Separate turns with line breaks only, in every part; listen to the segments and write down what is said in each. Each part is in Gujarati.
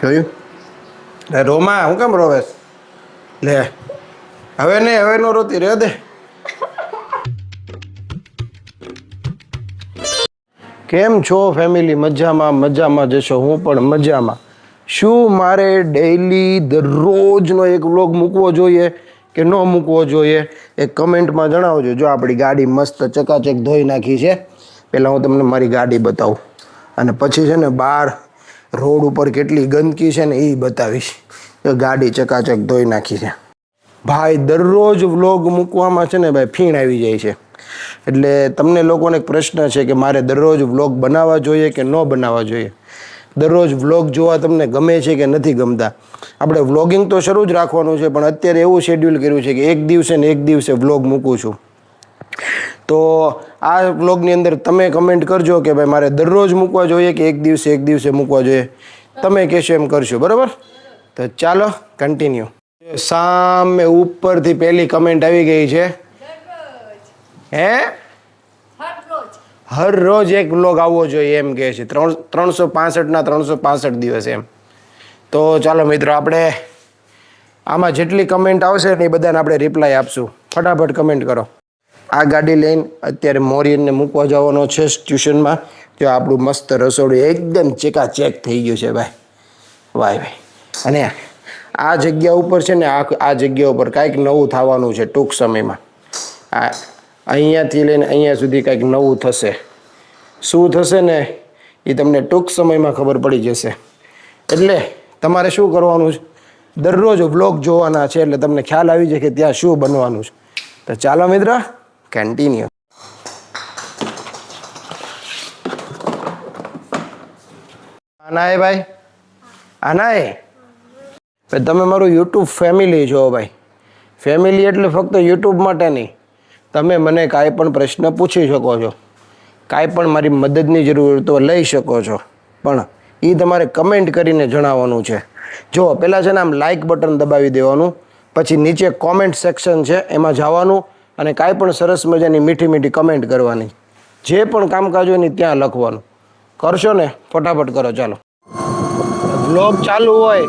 જોયું? લે રોમા, હું કેમ રોવેશ? લે હવે નહીં, હવે નો રોતી, રહે દે. કેમ છો ફેમિલી? મજામાં મજામાં જશો, હું પણ મજામાં. શું મારે ડેઈલી દરરોજનો એક વ્લોગ મૂકવો જોઈએ કે ન મૂકવો જોઈએ એ કમેન્ટમાં જણાવજો. જો આપણી ગાડી મસ્ત ચકાચક ધોઈ નાખી છે. પહેલાં હું તમને મારી ગાડી બતાવું અને પછી છે ને બહાર રોડ ઉપર કેટલી ગંદકી છે ને એ બતાવીશ. ગાડી ચકાચક ધોઈ નાખી છે. ભાઈ દરરોજ વ્લોગ મૂકવામાં છે ને ભાઈ ફીણ આવી જાય છે. એટલે તમને લોકોને એક પ્રશ્ન છે કે મારે દરરોજ વ્લોગ બનાવવા જોઈએ કે ન બનાવવા જોઈએ? દરરોજ વ્લોગ જોવા તમને ગમે છે કે નથી ગમતા? આપણે વ્લોગિંગ તો શરૂ જ રાખવાનું છે, પણ અત્યારે એવું શેડ્યુલ કર્યું છે કે એક દિવસે ને એક દિવસે વ્લોગ મૂકું છું. તો આ વ્લોગની અંદર તમે કમેન્ટ કરજો કે ભાઈ મારે દરરોજ મૂકવા જોઈએ કે એક દિવસે મૂકવા જોઈએ. તમે કહેશો એમ કરશો, બરાબર? તો ચાલો કન્ટિન્યુ. સામે ઉપરથી પહેલી કમેન્ટ આવી ગઈ છે. હે હર રોજ એક વ્લોગ આવવો જોઈએ એમ કહે છે. 365 ના 365 દિવસ એમ. તો ચાલો મિત્રો, આપણે આમાં જેટલી કમેન્ટ આવશે ને એ બધાને આપણે રિપ્લાય આપશું. ફટાફટ કમેન્ટ કરો. આ ગાડી લઈને અત્યારે મોરિયનને મૂકવા જવાનો છે ટ્યુશનમાં. જો આપણું મસ્ત રસોડું એકદમ ચેકાચેક થઈ ગયું છે ભાઈ. વાહ ભાઈ. અને આ જગ્યા ઉપર છે ને આ જગ્યા ઉપર કાંઈક નવું થવાનું છે ટૂંક સમયમાં. આ અહીંયાથી લઈને અહીંયા સુધી કાંઈક નવું થશે. શું થશે ને એ તમને ટૂંક સમયમાં ખબર પડી જશે. એટલે તમારે શું કરવાનું છે? દરરોજ વ્લોગ જોવાના છે, એટલે તમને ખ્યાલ આવી જાય કે ત્યાં શું બનવાનું છે. તો ચાલો મિત્ર, કન્ટિન્યુ. આનાય ભાઈ, આનાય તમે મારું યુટ્યુબ ફેમિલી છો ભાઈ. ફેમિલી એટલે ફક્ત યુટ્યુબ માટે નહીં. તમે મને કાંઈ પણ પ્રશ્ન પૂછી શકો છો, કાંઈ પણ મારી મદદની જરૂર હોય તો લઈ શકો છો, પણ એ તમારે કમેન્ટ કરીને જણાવવાનું છે. જો પહેલાં છે ને આમ લાઇક બટન દબાવી દેવાનું, પછી નીચે કોમેન્ટ સેક્શન છે એમાં જવાનું અને કાંઈ પણ સરસ મજાની મીઠી મીઠી કમેન્ટ કરવાની. જે પણ કામકાજ હોય ને ત્યાં લખવાનું. કરશો ને? ફટાફટ કરો. ચાલો, વ્લોગ ચાલુ હોય,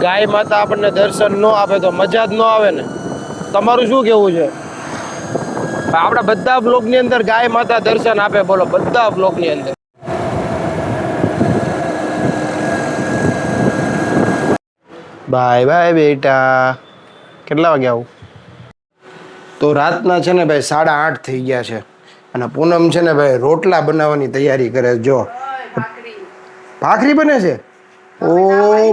ગાય માતા આપણને દર્શન ન આપે તો મજા જ ન આવે ને. તમારું શું કેવું છે? આપણા બધા બ્લોગની અંદર ગાય માતા દર્શન આપે, બોલો, બધા બ્લોગની અંદર. બાય બાય બેટા. કેટલા વાગે આવું? તો રાતના છે ને ભાઈ 8:30 થઈ ગયા છે અને પૂનમ છે ને ભાઈ રોટલા બનાવવાની તૈયારી કરે. જો ભાખરી બને છે. ઓ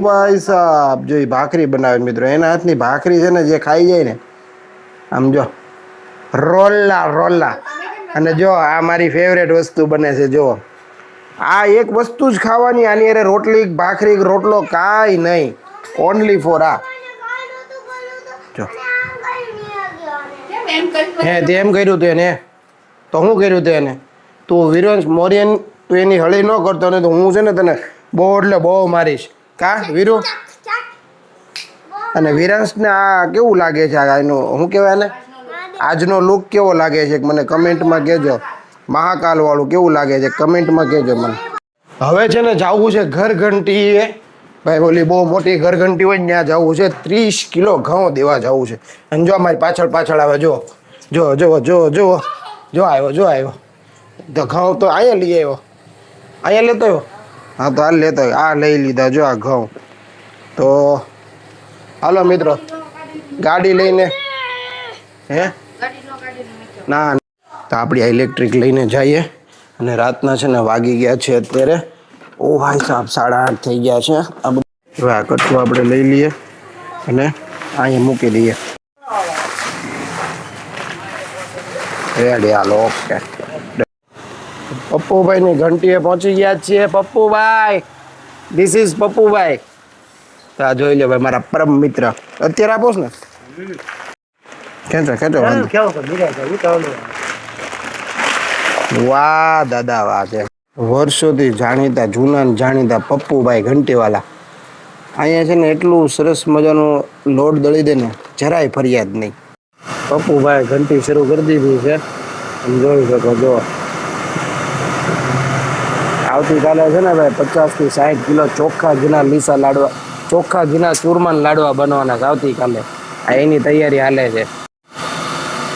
ભાઈ સાહેબ, જો ભાખરી બનાવે મિત્રો. એના હાથની ભાખરી છે ને જે ખાઈ જાય ને, આમ જો રોલા રોલા. અને જો આ મારી ફેવરેટ વસ્તુ બને છે. જો આ એક વસ્તુ જ ખાવાની, આની અરે રોટલી ભાખરી રોટલો કાંઈ નહીં, ઓનલી ફોર આ. જો હે તે એમ કર્યું તું એને? તો હું કર્યું તું એને? તું વિરંશ મોરિયન, તું એની હળી ન કરતો ને તો હું છે ને તને બહુ એટલે બહુ મારીશ. કા વીરુ? અને વિરાંશને આ કેવું લાગે છે? એનું શું કહેવાય ને, આજનો લુક કેવો લાગે છે મને કમેન્ટમાં કહેજો. મહાકાલ વાળું કેવું લાગે છે કમેન્ટમાં કહેજો મને. હવે છે ને જવું છે ઘર ઘંટીએ ભાઈ. ઓલી બહુ મોટી ઘર ઘંટી હોય ને ત્યાં જવું છે. 30 કિલો ઘઉં દેવા જવું છે. અને જો અમારી પાછળ પાછળ આવે. જો જો જો જો જો જો આવ્યો, જો આવ્યો. તો ઘઉં તો અહીંયા લઈ આવ્યો, અહીંયા લેતો આવ્યો. હા તો હાલ લેતો આવ્યો. આ લઈ લીધા જો આ ઘઉં. તો હાલો મિત્રો, ગાડી લઈને હે ના તો આપણી ઇલેક્ટ્રિક લઈને જઈએ. અને રાતના છે ને વાગી ગયા છે અત્યારે, ઓ ભાઈ સાહેબ 8:30 થઈ ગયા છે. આ બધું આ કટકો આપણે લઈ લઈએ અને અહીંયા મૂકી દઈએ. રેડી, હાલો, ઓકે. પપ્પુભાઈની ઘંટીએ પહોંચી ગયા છીએ. પપ્પુભાઈ, ધીસ ઇઝ પપ્પુભાઈ. તો આ જોઈ લો ભાઈ, મારા પરમ મિત્ર. અત્યારે આપોસ ને, ખેંચો ખેંચો. વાહ દાદા વાહ. છે વર્ષોથી જાણીતા, જૂના જાણીતા પપ્પુભાઈ ઘંટીવાલા. અહીંયા છે ને એટલું સરસ મજાનું લોટ દળી દે ને, જરાય ફરિયાદ નહીં. પપ્પુભાઈ ઘંટી શરૂ કરી દીધી છે, તમે જોઈ શકો. જો આવતીકાલે છે ને ભાઈ 50 થી 60 કિલો ચોખ્ખા ઘીના લીસા લાડવા, ચોખ્ખા ઘીના ચૂરમાન લાડવા બનવાના છે આવતીકાલે. આ એની તૈયારી હાલે છે.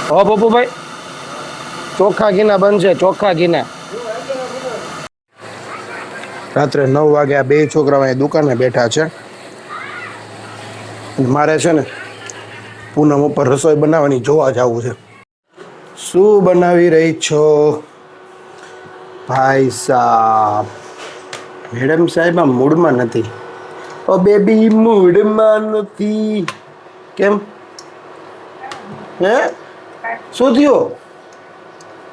હો પપ્પુભાઈ, ચોખ્ખા ઘીના બનશે, ચોખ્ખા ઘીના. રાત્રે 9 વાગે આ બે છોકરાઓ અહીં દુકાને બેઠા છે. મારે છે ને પૂનમ ઉપર રસોઈ બનાવવાની જોવા જવું છે. શું બનાવી રહી છો ભાઈ સાહેબ? મેડમ સાહેબ આ મૂડમાં નથી. ઓ બેબી મૂડમાં નથી. કેમ? હે શું થયો?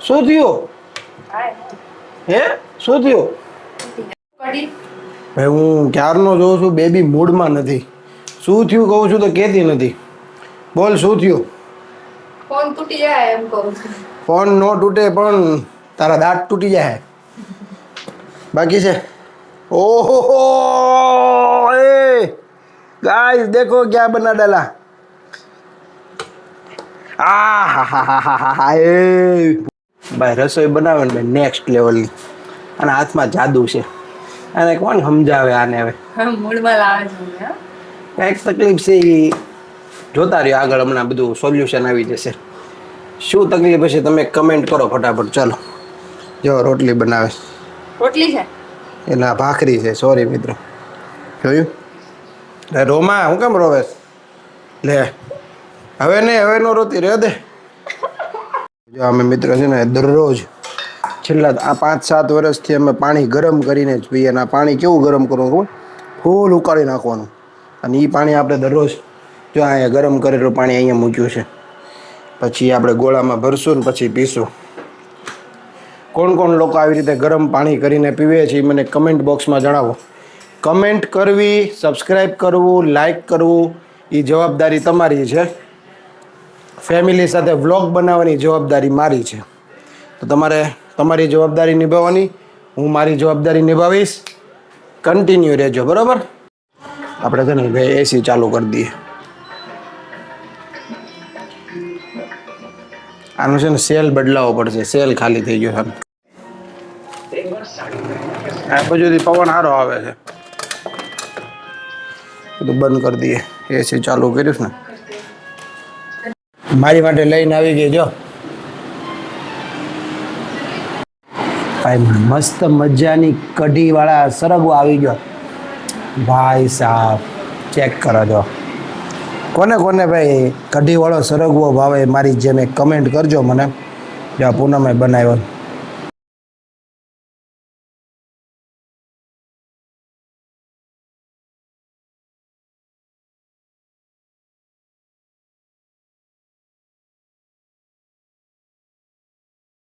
શું થયો? હે શું થયો? ભાઈ હું ક્યારનો જોઉં છું બેબી મૂડમાં નથી. શું થયું કહું છું તો કહેતી નથી. બોલ શું થયું?
ફોન તૂટી જાય એમ કહું છું.
ફોન નો તૂટે પણ તારા દાંત તૂટી જાય. બાકી છે. ઓહો એ ગાઈસ देखो क्या बना डाला. આ હા હા હા હા હા એ ભાઈ રસોઈ બનાવે ને નેક્સ્ટ લેવલની. અને હાથમાં જાદુ છે. અને કોણ સમજાવે આને હવે?
મૂડમાં લાવે છે.
કંઈક તકલીફ છે એ જોતા રહ્યો આગળ, હમણાં બધું સોલ્યુશન આવી જશે. શું તકલીફ હશે તમે કમેન્ટ કરો ફટાફટ. ચાલો જો રોટલી બનાવે.
રોટલી છે
એના ભાખરી છે. સોરી મિત્રો, જોયું? લે રોમા, હું કેમ રોવેશ? લે હવે નહીં, હવે નો રોતી, રહે દે. જો અમે મિત્રો છે ને દરરોજ છેલ્લા આ 5-7 વર્ષથી અમે પાણી ગરમ કરીને જ પીએ. અને આ પાણી કેવું ગરમ કરવું ખબર? ફૂલ ઉકાળી નાખવાનું. અને એ પાણી આપણે દરરોજ જો અહીંયા ગરમ કરેલું પાણી અહીંયા મૂક્યું છે. પછી આપણે ગોળામાં ભરશું ને પછી પીશું. કોણ કોણ લોકો આવી રીતે ગરમ પાણી કરીને પીવે છે એ મને કમેન્ટ બોક્સમાં જણાવો. કમેન્ટ કરવી, સબસ્ક્રાઈબ કરવું, લાઈક કરવું એ જવાબદારી તમારી છે. ફેમિલી સાથે વ્લોગ બનાવવાની જવાબદારી મારી છે. તો તમારે તમારી જવાબદારી નિભાવવાની, હું મારી જવાબદારી નિભાવીશ. કન્ટિન્યુ રહેજો, બરાબર? આપણે છે ને એસી ચાલુ કરી દઈએ. આનું છે ને સેલ બદલાવવો પડશે. સેલ ખાલી થઈ ગયો છે. આ બાજુથી પવન સારો આવે છે. બધું બંધ કરી દઈએ. એસી ચાલુ કર્યું છે ને. મારી માટે લઈને આવી ગઈ જો ભાઈ, મસ્ત મજાની કઢીવાળા સરગવો આવી ગયો ભાઈ સાહેબ. ચેક કરો જો. કોને કોને ભાઈ કઢીવાળો સરગવો ભાવે મારી જેમ કમેન્ટ કરજો મને. જો પૂનમે બનાવ્યો.